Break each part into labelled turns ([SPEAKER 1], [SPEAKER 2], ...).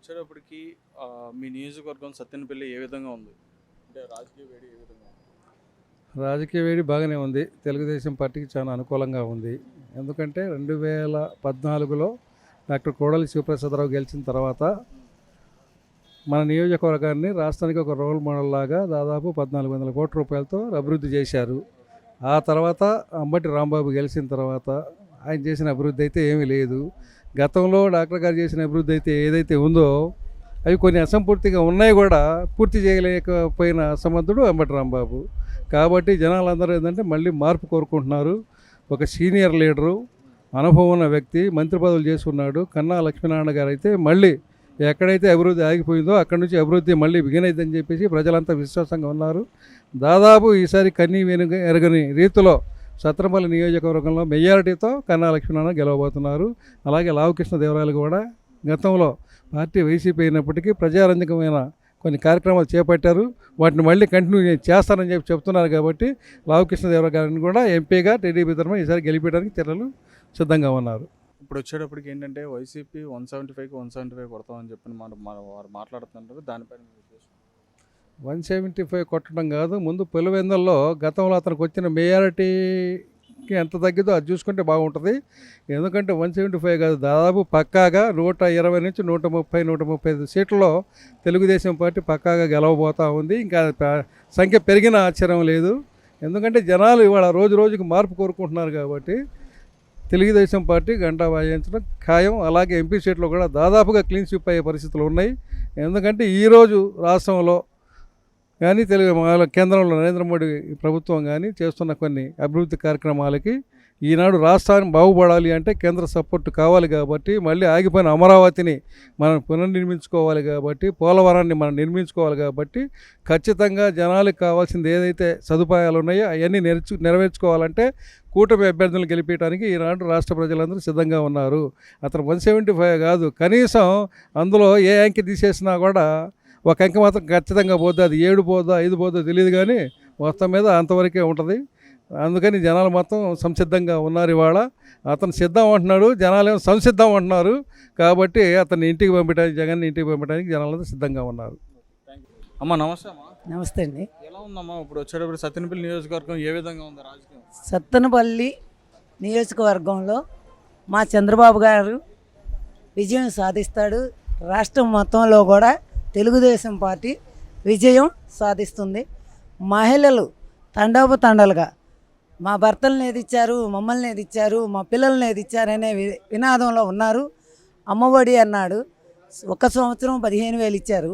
[SPEAKER 1] వచ్చేటప్పటికి మీ నియోజకవర్గం సత్తెనపల్లి ఏ విధంగా ఉంది? అంటే రాజకీయ వేడి ఏ విధంగా ఉంది?
[SPEAKER 2] రాజకీయ వేడి బాగానే ఉంది. తెలుగుదేశం పార్టీకి చాలా అనుకూలంగా ఉంది. ఎందుకంటే 2014లో డాక్టర్ కోడలి శివప్రసాదరావు గెలిచిన తర్వాత మన నియోజకవర్గాన్ని రాష్ట్రానికి ఒక రోల్ మోడల్ లాగా దాదాపు 1400 కోట్ల రూపాయలతో అభివృద్ధి చేశారు. ఆ తర్వాత అంబటి రాంబాబు గెలిచిన తర్వాత ఆయన చేసిన అభివృద్ధి అయితే ఏమీ లేదు. గతంలో డాక్టర్ గారు చేసిన అభివృద్ధి అయితే ఏదైతే ఉందో అవి కొన్ని అసంపూర్తిగా ఉన్నాయి కూడా పూర్తి చేయలేకపోయిన అసమర్థుడు అంబటి రాంబాబు. కాబట్టి జనాలందరూ ఏంటంటే మళ్ళీ మార్పు కోరుకుంటున్నారు. ఒక సీనియర్ లీడరు, అనుభవం ఉన్న వ్యక్తి, మంత్రి పదవులు చేసుకున్నాడు కన్నా లక్ష్మీనారాయణ గారు అయితే మళ్ళీ ఎక్కడైతే అభివృద్ధి ఆగిపోయిందో అక్కడి నుంచి అభివృద్ధి మళ్ళీ బిగినైందని చెప్పేసి ప్రజలంతా విశ్వాసంగా ఉన్నారు. దాదాపు ఈసారి కన్నీ వెనుక ఎరగని రీతిలో సత్రపల్లి నియోజకవర్గంలో మెజారిటీతో కన్నా లక్ష్మీనారాయణ గెలవబోతున్నారు. అలాగే లావకృష్ణదేవరాయలు కూడా గతంలో పార్టీ వైసీపీ అయినప్పటికీ ప్రజారంజకమైన కొన్ని కార్యక్రమాలు చేపట్టారు. వాటిని మళ్ళీ కంటిన్యూ చేస్తారని చెప్తున్నారు. కాబట్టి లావకృష్ణదేవరాయలు గారిని కూడా ఎంపీగా టీడీపీ తరఫున ఈసారి గెలిపించడానికి చర్యలు సిద్ధంగా ఉన్నారు.
[SPEAKER 1] ఇప్పుడు వచ్చేటప్పటికి ఏంటంటే వైసీపీ 175కి 175 కొడతామని చెప్పి వారు మాట్లాడుతుంటారు. దానిపైన మీ ఉద్దేశం?
[SPEAKER 2] 175 కొట్టడం కాదు, ముందు పులివెందుల్లో గతంలో అతనికి వచ్చిన మెజారిటీకి ఎంత తగ్గిదో అది చూసుకుంటే బాగుంటుంది. ఎందుకంటే 175 కాదు, దాదాపు పక్కాగా 120 నుంచి 135 సీట్లలో తెలుగుదేశం పార్టీ పక్కాగా గెలవబోతూ ఉంది. ఇంకా సంఖ్య పెరిగిన ఆశ్చర్యం లేదు. ఎందుకంటే జనాలు ఇవాళ రోజు రోజుకి మార్పు కోరుకుంటున్నారు. కాబట్టి తెలుగుదేశం పార్టీ గంటా వాయించడం ఖాయం. అలాగే ఎంపీ సీట్లో కూడా దాదాపుగా క్లీన్ స్వీప్ అయ్యే పరిస్థితులు ఉన్నాయి. ఎందుకంటే ఈరోజు రాష్ట్రంలో కానీ కేంద్రంలో నరేంద్ర మోడీ ప్రభుత్వం కానీ చేస్తున్న కొన్ని అభివృద్ధి కార్యక్రమాలకి ఈనాడు రాష్ట్రాన్ని బాగుపడాలి అంటే కేంద్ర సపోర్ట్ కావాలి. కాబట్టి మళ్ళీ ఆగిపోయిన అమరావతిని మనం పునర్నిర్మించుకోవాలి. కాబట్టి పోలవరాన్ని మనం నిర్మించుకోవాలి. కాబట్టి ఖచ్చితంగా జనాలకు కావాల్సింది ఏదైతే సదుపాయాలు ఉన్నాయో అవన్నీ నెరవేర్చుకోవాలంటే కూటమి అభ్యర్థులను గెలిపించడానికి ఈనాడు రాష్ట్ర ప్రజలందరూ సిద్ధంగా ఉన్నారు. అతను 175 కాదు, కనీసం అందులో ఏ అంకె తీసేసినా కూడా ఒక అంకె మాత్రం ఖచ్చితంగా పోద్ది. అది 7 పోద్దా 5 పోద్దో తెలియదు, కానీ మొత్తం మీద అంతవరకే ఉంటుంది. అందుకని జనాలు మొత్తం సంసిద్ధంగా ఉన్నారు. ఇవాళ అతను సిద్ధం అంటున్నాడు, జనాలు ఏమో సంసిద్ధం అంటున్నారు. కాబట్టి అతన్ని ఇంటికి పంపించడానికి, జగన్ని ఇంటికి పంపించడానికి జనాలంతా సిద్ధంగా ఉన్నారు.
[SPEAKER 1] అమ్మ నమస్తే. అమ్మా
[SPEAKER 3] నమస్తే అండి.
[SPEAKER 1] ఎలా ఉందమ్మా ఇప్పుడు వచ్చేటప్పుడు సత్తెనపల్లి నియోజకవర్గం ఏ విధంగా ఉంది రాజకీయం?
[SPEAKER 3] సత్తెనపల్లి నియోజకవర్గంలో మా చంద్రబాబు గారు విజయం సాధిస్తాడు. రాష్ట్రం మొత్తంలో కూడా తెలుగుదేశం పార్టీ విజయం సాధిస్తుంది. మహిళలు తండోపతండాలుగా మా భర్తలను ఏదిచ్చారు, మమ్మల్ని ఏదిచ్చారు, మా పిల్లల్ని ఏదిచ్చారు అనే వినాదంలో ఉన్నారు. అమ్మఒడి అన్నాడు, 1 సంవత్సరం 15,000 ఇచ్చారు.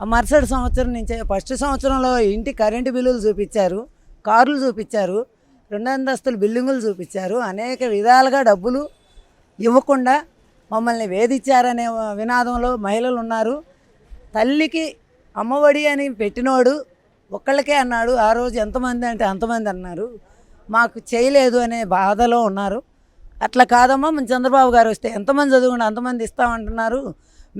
[SPEAKER 3] ఆ మరుసటి సంవత్సరం నుంచి ఫస్ట్ సంవత్సరంలో ఇంటి కరెంటు బిల్లులు చూపించారు, కార్లు చూపించారు, 2 అంతస్తుల బిల్డింగులు చూపించారు. అనేక విధాలుగా డబ్బులు ఇవ్వకుండా మమ్మల్ని వేధించారనే వినాదంలో మహిళలు ఉన్నారు. తల్లికి అమ్మఒడి అని పెట్టినోడు ఒక్కళ్ళకే అన్నాడు. ఆ రోజు ఎంతమంది అంటే అంతమంది అన్నారు. మాకు చేయలేదు అనే బాధలో ఉన్నారు. అట్లా కాదమ్మా, మన చంద్రబాబు గారు వస్తే ఎంతమంది చదువుకుంటే అంతమంది ఇస్తామంటున్నారు.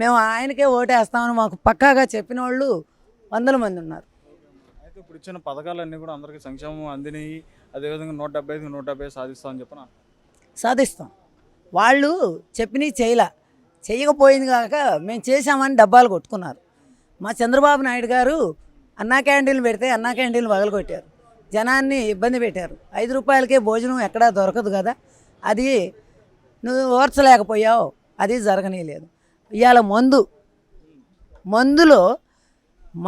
[SPEAKER 3] మేము ఆయనకే ఓటేస్తామని మాకు పక్కాగా చెప్పిన వాళ్ళు 100 మంది ఉన్నారు.
[SPEAKER 1] అయితే ఇప్పుడు ఇచ్చిన పథకాలన్నీ కూడా అందరికీ సంక్షేమం అందినాయి. అదేవిధంగా 175కి 170 సాధిస్తామని చెప్పిన
[SPEAKER 3] సాధిస్తాం. వాళ్ళు చెప్పినవి చేయకపోయింది కాక మేము చేసామని డబ్బాలు కొట్టుకున్నారు. మా చంద్రబాబు నాయుడు గారు అన్నా క్యాంటీన్లు పెడితే అన్నా క్యాంటీన్లు పగలగొట్టారు, జనాన్ని ఇబ్బంది పెట్టారు. 5 రూపాయలకే భోజనం ఎక్కడా దొరకదు కదా, అది నువ్వు ఓర్చలేకపోయావు, అది జరగనీయలేదు. ఇవాళ మందులో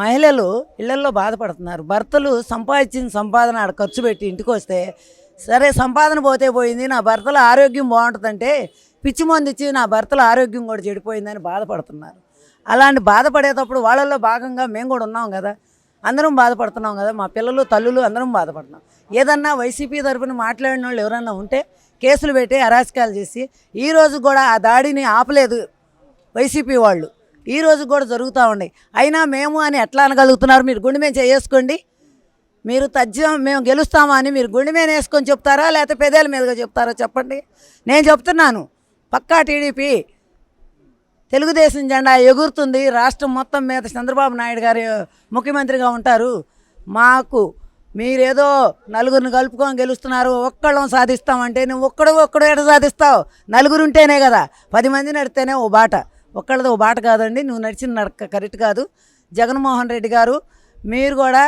[SPEAKER 3] మహిళలు ఇళ్లల్లో బాధపడుతున్నారు. భర్తలు సంపాదించిన సంపాదన ఆడ ఖర్చు పెట్టి ఇంటికి వస్తే, సరే సంపాదన పోతే పోయింది, నా భర్తల ఆరోగ్యం బాగుంటుందంటే పిచ్చి మందు ఇచ్చి నా భర్తల ఆరోగ్యం కూడా చెడిపోయిందని బాధపడుతున్నారు. అలాంటి బాధపడేటప్పుడు వాళ్ళల్లో భాగంగా మేము కూడా ఉన్నాం కదా, అందరం బాధపడుతున్నాం కదా, మా పిల్లలు తల్లులు అందరం బాధపడుతున్నాం. ఏదన్నా వైసీపీ తరఫున మాట్లాడిన వాళ్ళు ఎవరన్నా ఉంటే కేసులు పెట్టి అరాచకాలు చేసి ఈరోజు కూడా ఆ దాడిని ఆపలేదు వైసీపీ వాళ్ళు. ఈరోజు కూడా జరుగుతూ ఉన్నాయి. అయినా మేము అని ఎట్లా అనగలుగుతున్నారు? మీరు గుండె మీద చేసుకోండి, మీరు తథ్యం మేము గెలుస్తామా అని మీరు గుండె మీద వేసుకొని చెప్తారా, లేకపోతే పెదేల మీదుగా చెప్తారా చెప్పండి. నేను చెప్తున్నాను, పక్కా టీడీపీ తెలుగుదేశం జెండా ఎగురుతుంది. రాష్ట్రం మొత్తం మీద చంద్రబాబు నాయుడు గారు ముఖ్యమంత్రిగా ఉంటారు. మాకు మీరేదో నలుగురిని కలుపుకొని గెలుస్తున్నారు, ఒక్కళ్ళం సాధిస్తామంటే నువ్వు ఒక్కడు ఎట సాధిస్తావు? నలుగురు ఉంటేనే కదా, 10 మంది నడితేనే ఓ బాట. ఒక్కళ్ళది ఓ బాట కాదండి. నువ్వు నడిచిన నడక కరెక్ట్ కాదు. జగన్మోహన్ రెడ్డి గారు మీరు కూడా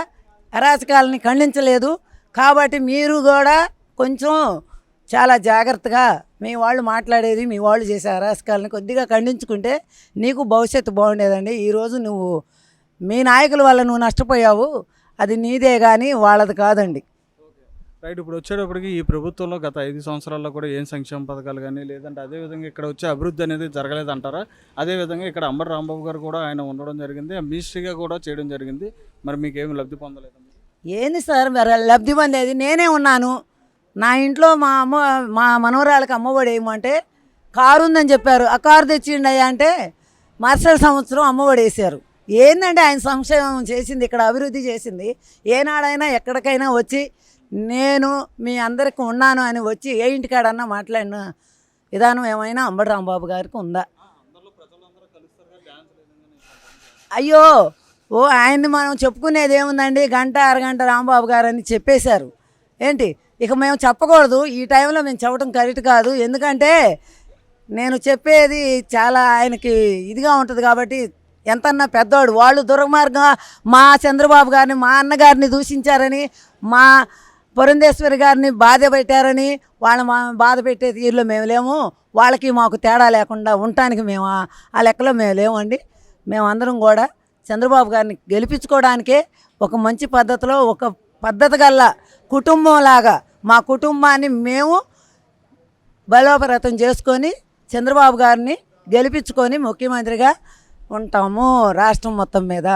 [SPEAKER 3] అరాచకాలని ఖండించలేదు కాబట్టి మీరు కూడా కొంచెం చాలా జాగ్రత్తగా మీ వాళ్ళు మాట్లాడేది, మీ వాళ్ళు చేసే అరాచకాలని కొద్దిగా ఖండించుకుంటే నీకు భవిష్యత్తు బాగుండేదండి. ఈరోజు నువ్వు మీ నాయకుల వల్ల నువ్వు నష్టపోయావు, అది నీదే కానీ వాళ్ళది కాదండి.
[SPEAKER 1] రైట్. ఇప్పుడు వచ్చేటప్పటికి ఈ ప్రభుత్వంలో గత 5 సంవత్సరాల్లో కూడా ఏం సంక్షేమ పథకాలు కానీ లేదంటే అదేవిధంగా ఇక్కడ వచ్చే అభివృద్ధి అనేది జరగలేదంటారా? అదేవిధంగా ఇక్కడ అంబటి రాంబాబు గారు కూడా ఆయన ఉండడం జరిగింది, మినిస్ట్రీగా కూడా చేయడం జరిగింది. మరి మీకేమి లబ్ధి పొందలేదు?
[SPEAKER 3] ఏంది సార్ మరి లబ్ధి పొందేది? నేనే ఉన్నాను. నా ఇంట్లో మా మనవరాళ్ళకి అమ్మఒడి వేయమంటే కారు ఉందని చెప్పారు. ఆ కారు తెచ్చిండయ్యా అంటే మరుసటి సంవత్సరం అమ్మఒడి వేసారు. ఏందంటే ఆయన సంక్షేమం చేసింది, ఇక్కడ అభివృద్ధి చేసింది. ఏనాడైనా ఎక్కడికైనా వచ్చి నేను మీ అందరికి ఉన్నాను అని వచ్చి ఏ ఇంటికాడన్నా మాట్లాడిన విధానం ఏమైనా అంబటి రాంబాబు గారికి ఉందా? అయ్యో ఆయన్ని మనం చెప్పుకునేది ఏముందండి? గంట అరగంట రాంబాబు గారు అని చెప్పేశారు. ఏంటి ఇక మేము చెప్పకూడదు? ఈ టైంలో మేము చెప్పడం కరెక్ట్ కాదు. ఎందుకంటే నేను చెప్పేది చాలా ఆయనకి ఇదిగా ఉంటుంది కాబట్టి. ఎంతన్నా పెద్దవాడు, వాళ్ళు దుర్మార్గంగా మా చంద్రబాబు గారిని, మా అన్నగారిని దూషించారని, మా పురంధేశ్వరి గారిని బాధ పెట్టారని, వాళ్ళ మా బాధ పెట్టే తీరులో మేము లేము. వాళ్ళకి మాకు తేడా లేకుండా ఉండటానికి మేము ఆ లెక్కలో మేము లేమండి. మేమందరం కూడా చంద్రబాబు గారిని గెలిపించుకోవడానికే ఒక మంచి పద్ధతిలో, ఒక పద్ధతి గల్ల కుటుంబంలాగా మా కుటుంబాన్ని మేము బలోపేతం చేసుకొని చంద్రబాబు గారిని గెలిపించుకొని ముఖ్యమంత్రిగా ఉంటాము రాష్ట్రం మొత్తం మీద.